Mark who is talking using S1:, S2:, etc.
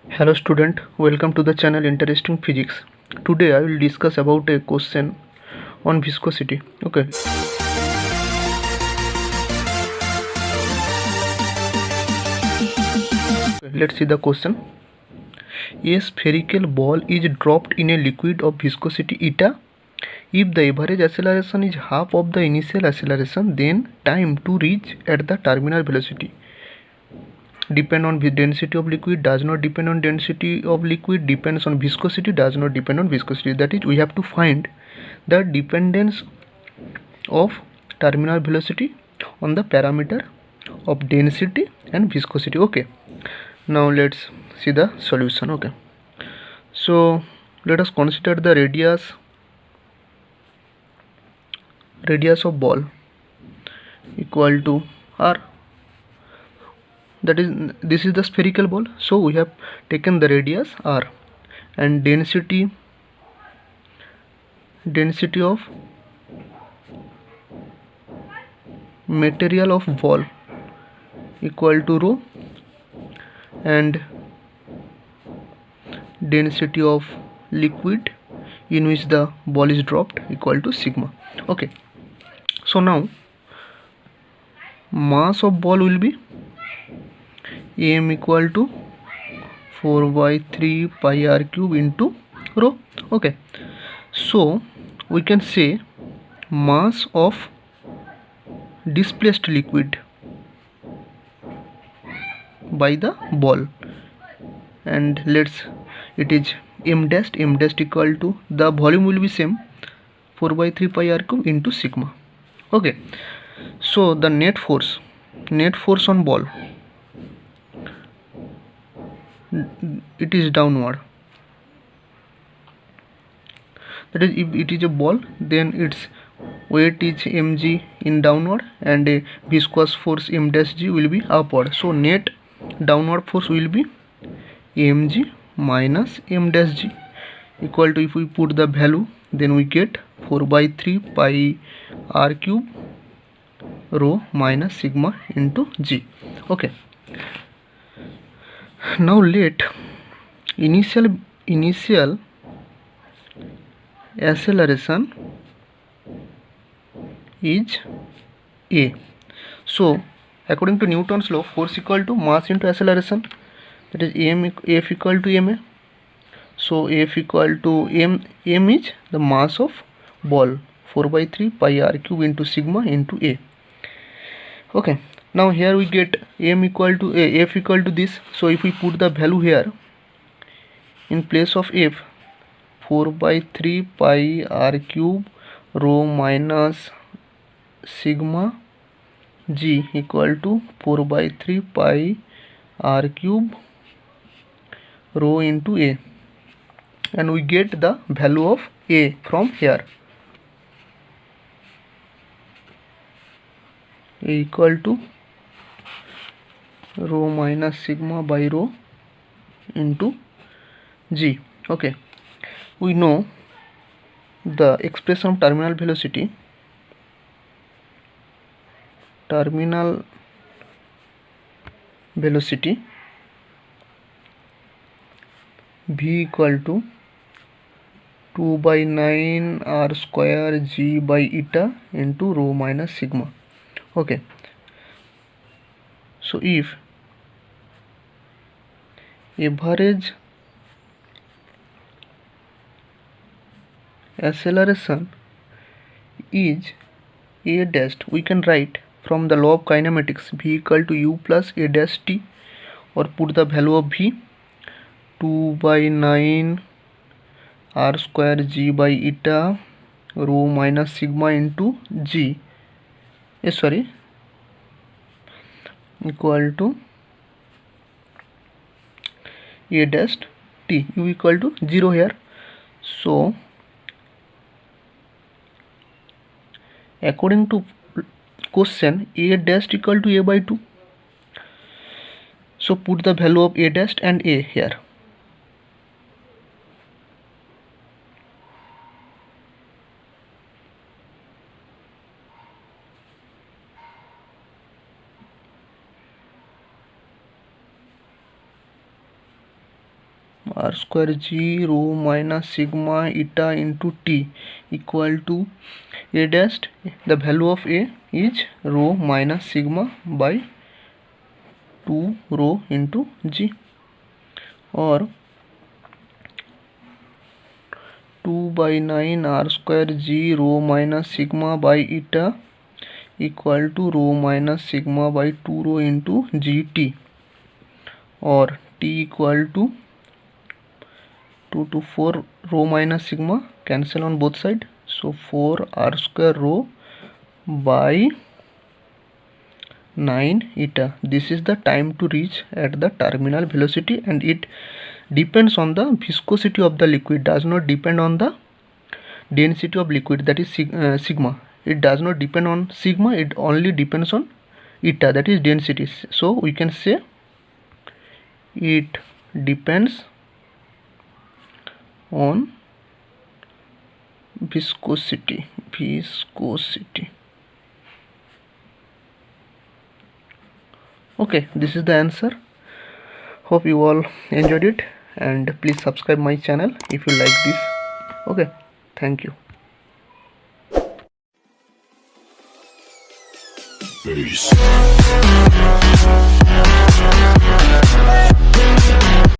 S1: Hello student, welcome to the channel Interesting Physics. Today I will discuss about a question on viscosity. Okay, let's see the question. A spherical ball is dropped in a liquid of viscosity eta. If the average acceleration is half of the initial acceleration, then time to reach at the terminal velocity depend on density of liquid, does not depend on density of liquid, depends on viscosity, does not depend on viscosity. That is, we have to find the dependence of terminal velocity on the parameter of density and viscosity. Okay, now let's see the solution. Okay, so let us consider the radius of ball equal to r. That is, this is the spherical ball, so we have taken the radius r, and density of material of ball equal to rho, and density of liquid in which the ball is dropped equal to sigma. Okay, so now mass of ball will be m equal to 4 by 3 pi r cube into rho. Okay, so we can say mass of displaced liquid by the ball, and it is m dash equal to, the volume will be same, 4 by 3 pi r cube into sigma. Okay, so the net force on ball, it is downward. That is, if it is a ball, then its weight is mg in downward, and a viscous force m dash g will be upward. So net downward force will be mg minus m dash g equal to, if we put the value, then we get 4 by 3 pi r cube rho minus sigma into g. Okay, now let initial acceleration is a. So according to Newton's law, force equal to mass into acceleration, that is F equal to ma. So F equal to m is the mass of ball, 4 by 3 pi r cube into sigma into a. Okay, now here we get m equal to F equal to this. So if we put the value here in place of F, 4 by 3 pi r cube rho minus sigma g equal to 4 by 3 pi r cube rho into a, and we get the value of a from here, a equal to rho minus sigma by rho into g. Okay, we know the expression of terminal velocity. V equal to 2 by 9 r square g by eta into rho minus sigma. Okay, so if average acceleration is a dash, we can write from the law of kinematics v equal to u plus a dash t, or put the value of v, 2 by 9 r square g by eta rho minus sigma into g equal to a dash t, u equal to 0 here. So according to question, a dash equal to a by 2. So put the value of a dash and a here. r square g rho minus sigma eta into t equal to a dash. The value of a is rho minus sigma by 2 rho into g, or 2/9 r square g rho minus sigma by eta equal to rho minus sigma by 2 rho into gt, or t equal to 2 to 4 rho minus sigma cancel on both sides, so 4 r square rho by 9 eta. This is the time to reach at the terminal velocity, and it depends on the viscosity of the liquid, does not depend on the density of liquid, that is sigma. It does not depend on sigma, it only depends on eta, that is density. So we can say it depends on viscosity. Okay, this is the answer. Hope you all enjoyed it, and please subscribe my channel if you like this. Okay, thank you.
S2: Peace.